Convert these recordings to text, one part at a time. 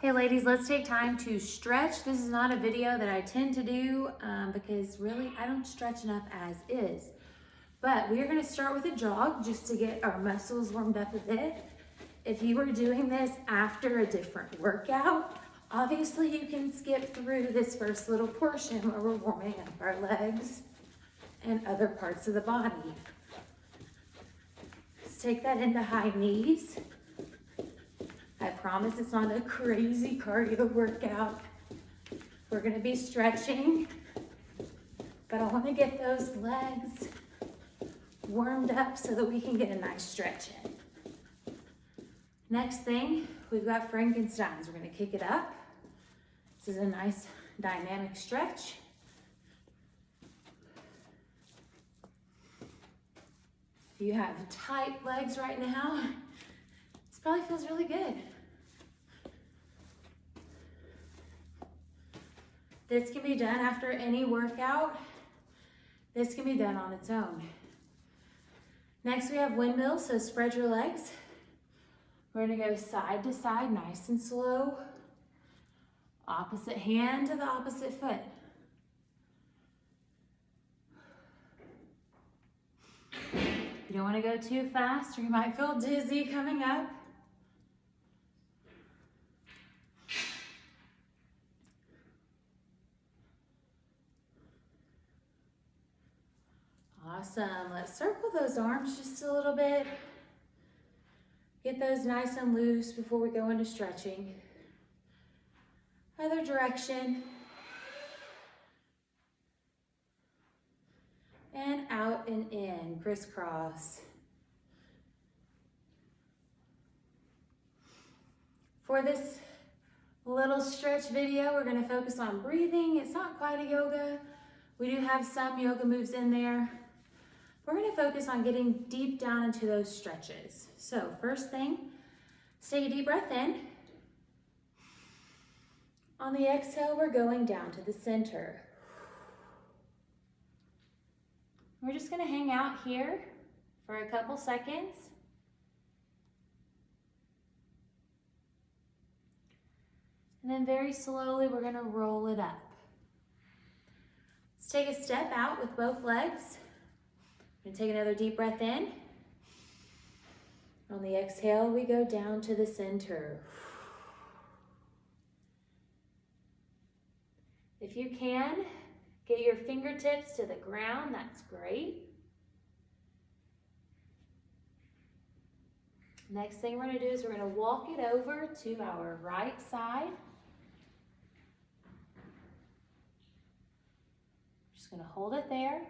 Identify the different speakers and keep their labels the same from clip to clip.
Speaker 1: Hey ladies, let's take time to stretch. This is not a video that I tend to do because really I don't stretch enough as is. But we are gonna start with a jog just to get our muscles warmed up a bit. If you were doing this after a different workout, obviously you can skip through this first little portion where we're warming up our legs and other parts of the body. Let's take that into high knees. I promise it's not a crazy cardio workout. We're gonna be stretching, but I wanna get those legs warmed up so that we can get a nice stretch in. Next thing, we've got Frankensteins. We're gonna kick it up. This is a nice dynamic stretch. If you have tight legs right now, this probably feels really good. This can be done after any workout. This can be done on its own. Next we have windmills, so spread your legs. We're gonna go side to side, nice and slow. Opposite hand to the opposite foot. You don't wanna go too fast or you might feel dizzy coming up. Awesome, let's circle those arms just a little bit. Get those nice and loose before we go into stretching. Other direction. And out and in, crisscross. For this little stretch video, we're gonna focus on breathing. It's not quite a yoga. We do have some yoga moves in there. We're gonna focus on getting deep down into those stretches. So first thing, take a deep breath in. On the exhale, we're going down to the center. We're just gonna hang out here for a couple seconds. And then very slowly, we're gonna roll it up. Let's take a step out with both legs. We're gonna take another deep breath in. On the exhale, we go down to the center. If you can, get your fingertips to the ground, that's great. Next thing we're gonna do is we're gonna walk it over to our right side. Just gonna hold it there.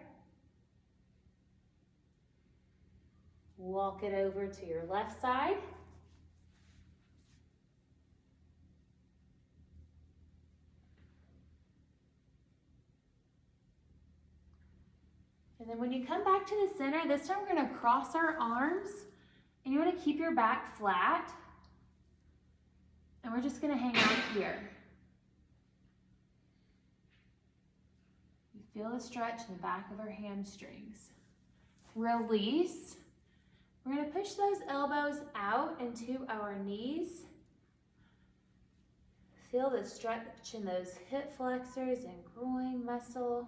Speaker 1: Walk it over to your left side. And then when you come back to the center, this time we're gonna cross our arms and you wanna keep your back flat. And we're just gonna hang out here. You feel the stretch in the back of our hamstrings. Release. We're gonna push those elbows out into our knees. Feel the stretch in those hip flexors and groin muscle.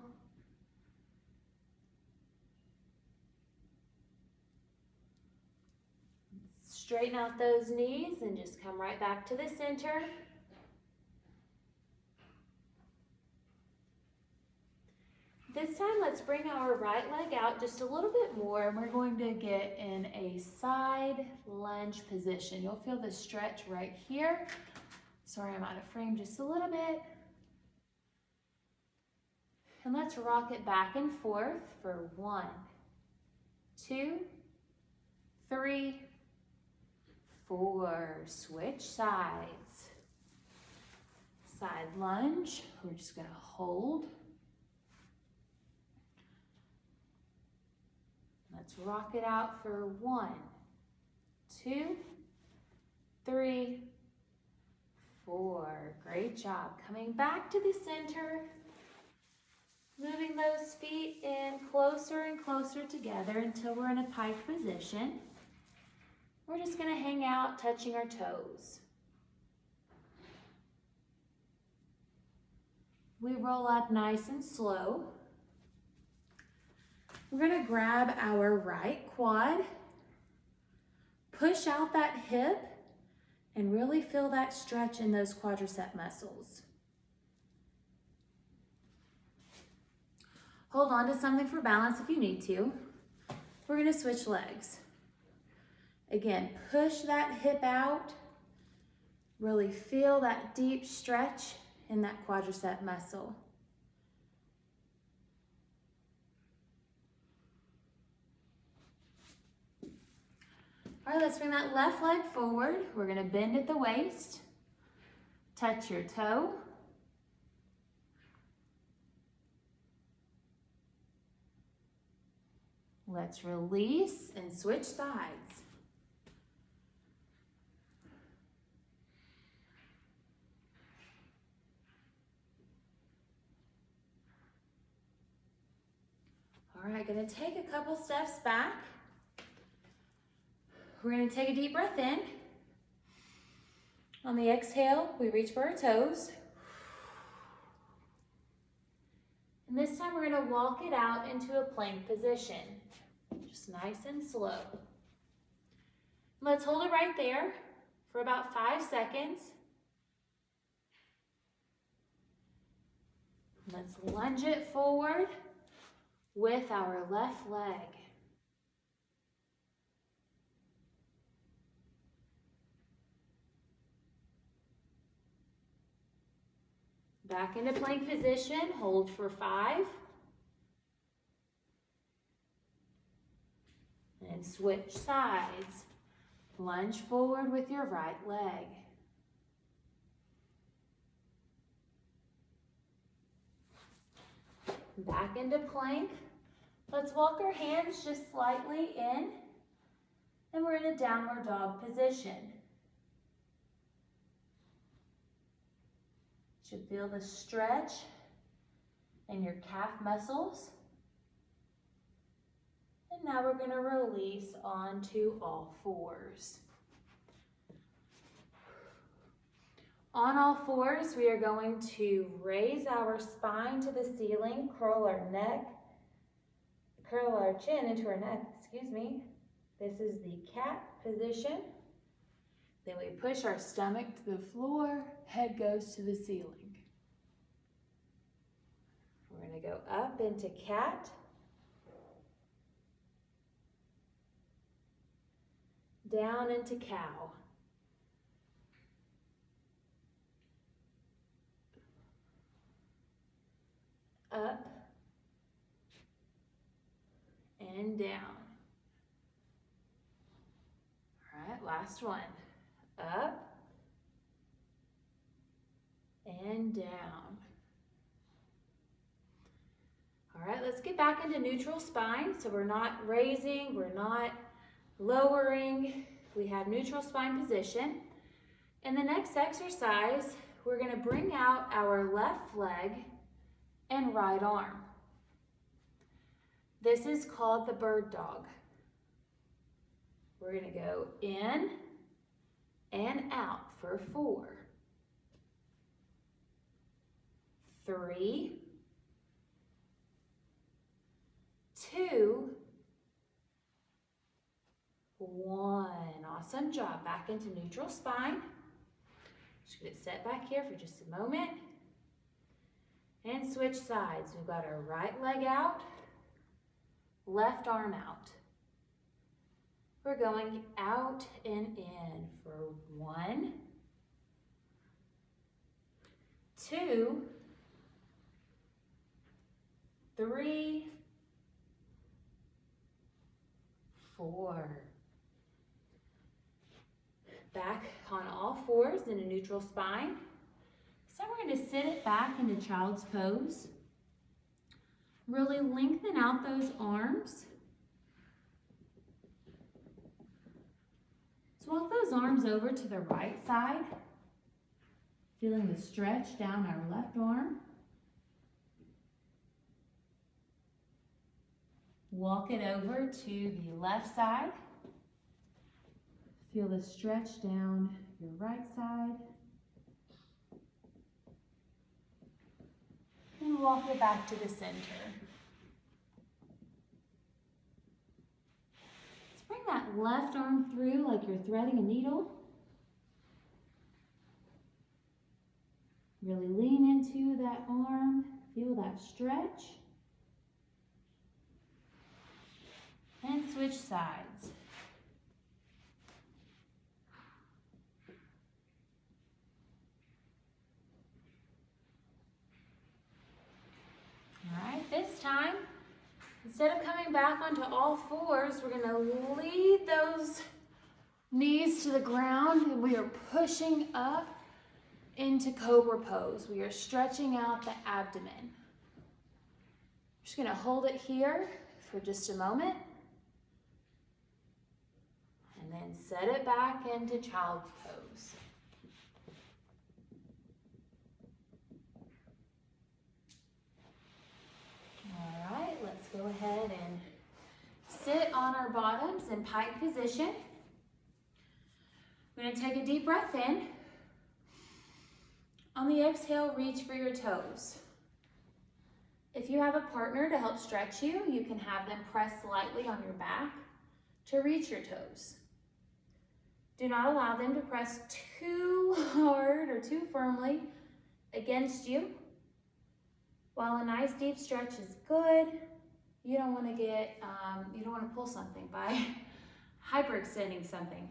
Speaker 1: Straighten out those knees and just come right back to the center. This time, let's bring our right leg out just a little bit more, and we're going to get in a side lunge position. You'll feel the stretch right here. Sorry, I'm out of frame just a little bit. And let's rock it back and forth for 1, 2, 3, 4. Switch sides. Side lunge. We're just gonna hold. Let's rock it out for 1, 2, 3, 4. Great job. Coming back to the center. Moving those feet in closer and closer together until we're in a pike position. We're just gonna hang out touching our toes. We roll up nice and slow. We're gonna grab our right quad, push out that hip, and really feel that stretch in those quadricep muscles. Hold on to something for balance if you need to. We're gonna switch legs. Again, push that hip out. Really feel that deep stretch in that quadricep muscle. All right, let's bring that left leg forward. We're gonna bend at the waist. Touch your toe. Let's release and switch sides. All right, gonna take a couple steps back. We're gonna take a deep breath in. On the exhale, we reach for our toes. And this time we're gonna walk it out into a plank position. Just nice and slow. Let's hold it right there for about 5 seconds. Let's lunge it forward with our left leg. Back into plank position, hold for 5. And switch sides. Lunge forward with your right leg. Back into plank. Let's walk our hands just slightly in, and we're in a downward dog position. You should feel the stretch in your calf muscles. And now we're going to release onto all fours. On all fours, we are going to raise our spine to the ceiling, curl our chin into our neck, This is the cat position. Then we push our stomach to the floor, head goes to the ceiling. We're going to go up into cat. Down into cow. Up and down. All right, last one. Up and down. All right, let's get back into neutral spine. So we're not raising, we're not lowering. We have neutral spine position. In the next exercise, we're going to bring out our left leg and right arm. This is called the bird dog. We're going to go in and out for 4, 3, 2, 1. Awesome job. Back into neutral spine. Just get set back here for just a moment. And switch sides. We've got our right leg out, left arm out. We're going out and in for 1, 2, 3, 4. Back on all fours in a neutral spine. So we're going to sit it back into child's pose. Really lengthen out those arms. So walk those arms over to the right side, feeling the stretch down our left arm. Walk it over to the left side. Feel the stretch down your right side. walk it back to the center. Let's bring that left arm through like you're threading a needle. Really lean into that arm, feel that stretch. And switch sides. All right, this time, instead of coming back onto all fours, we're gonna lead those knees to the ground and we are pushing up into cobra pose. We are stretching out the abdomen. Just gonna hold it here for just a moment. And then set it back into child's pose. All right, let's go ahead and sit on our bottoms in pike position. We're gonna take a deep breath in. On the exhale, reach for your toes. If you have a partner to help stretch you, you can have them press lightly on your back to reach your toes. Do not allow them to press too hard or too firmly against you. While a nice deep stretch is good, you don't want to get, you don't want to pull something by hyperextending something.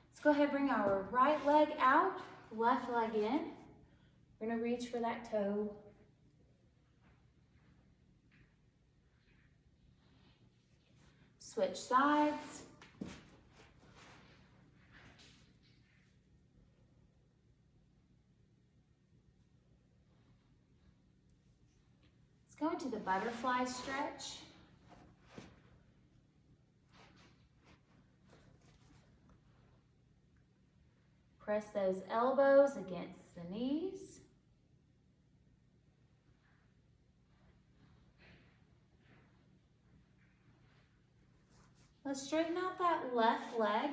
Speaker 1: Let's go ahead and bring our right leg out, left leg in. We're going to reach for that toe. Switch sides. Let's go into the butterfly stretch. Press those elbows against the knees. Let's straighten out that left leg.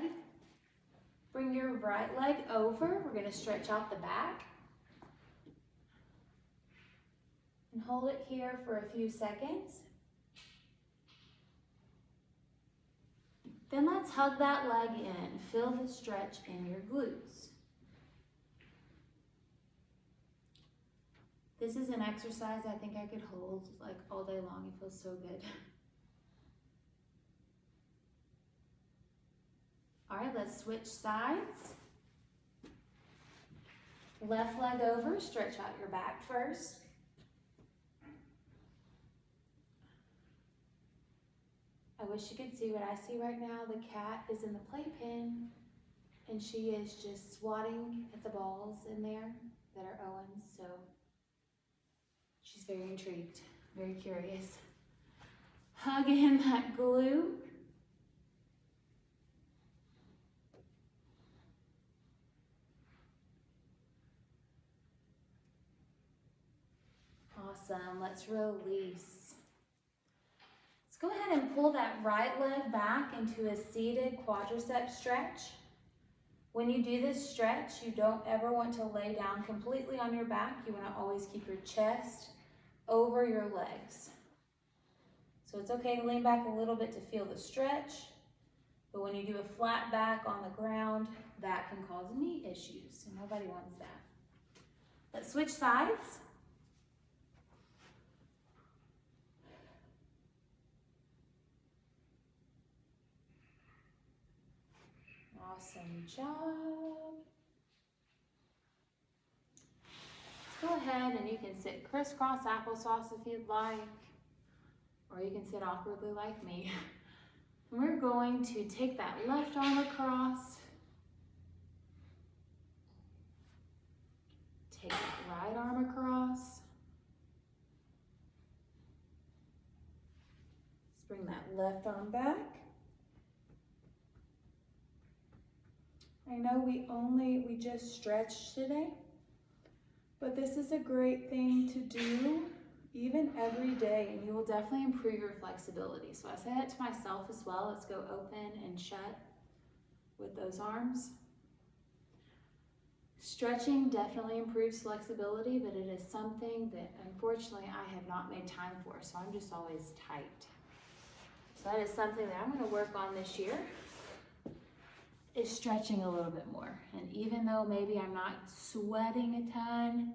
Speaker 1: Bring your right leg over. We're going to stretch out the back. And hold it here for a few seconds. Then let's hug that leg in. Feel the stretch in your glutes. This is an exercise I think I could hold like all day long. It feels so good. All right, let's switch sides. Left leg over, stretch out your back first. I wish you could see what I see right now. The cat is in the playpen and she is just swatting at the balls in there that are Owen's, so she's very intrigued, very curious. Hug in that glute. Awesome, let's release. Let's go ahead and pull that right leg back into a seated quadricep stretch. When you do this stretch, you don't ever want to lay down completely on your back. You want to always keep your chest over your legs. So it's okay to lean back a little bit to feel the stretch, but when you do a flat back on the ground, that can cause knee issues, and nobody wants that. Let's switch sides. Awesome job. Let's go ahead and you can sit crisscross applesauce if you'd like, or you can sit awkwardly like me. And we're going to take that left arm across, take that right arm across. Let's bring that left arm back. I know we just stretched today, but this is a great thing to do even every day, and you will definitely improve your flexibility. So I say that to myself as well. Let's go open and shut with those arms. Stretching definitely improves flexibility, but it is something that unfortunately I have not made time for, so I'm just always tight. So that is something that I'm going to work on this year, is stretching a little bit more. And even though maybe I'm not sweating a ton,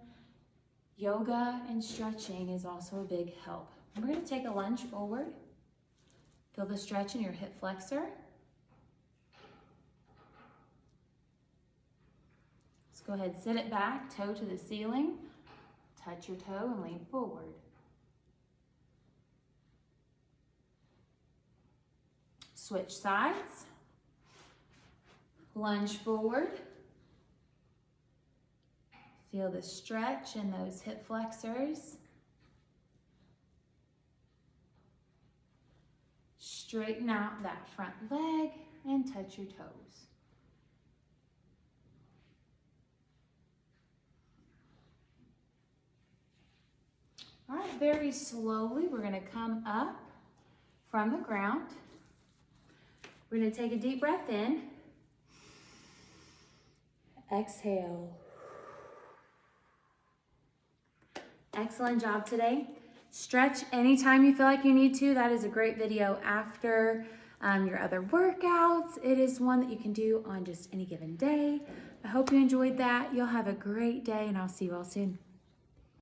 Speaker 1: yoga and stretching is also a big help. We're going to take a lunge forward. Feel the stretch in your hip flexor. Let's go ahead, sit it back, toe to the ceiling. Touch your toe and lean forward. Switch sides. Lunge forward. Feel the stretch in those hip flexors. Straighten out that front leg and touch your toes. All right, very slowly, we're gonna come up from the ground. We're gonna take a deep breath in. Exhale. Excellent job today. Stretch anytime you feel like you need to. That is a great video after your other workouts. It is one that you can do on just any given day. I hope you enjoyed that. You'll have a great day, and I'll see you all soon.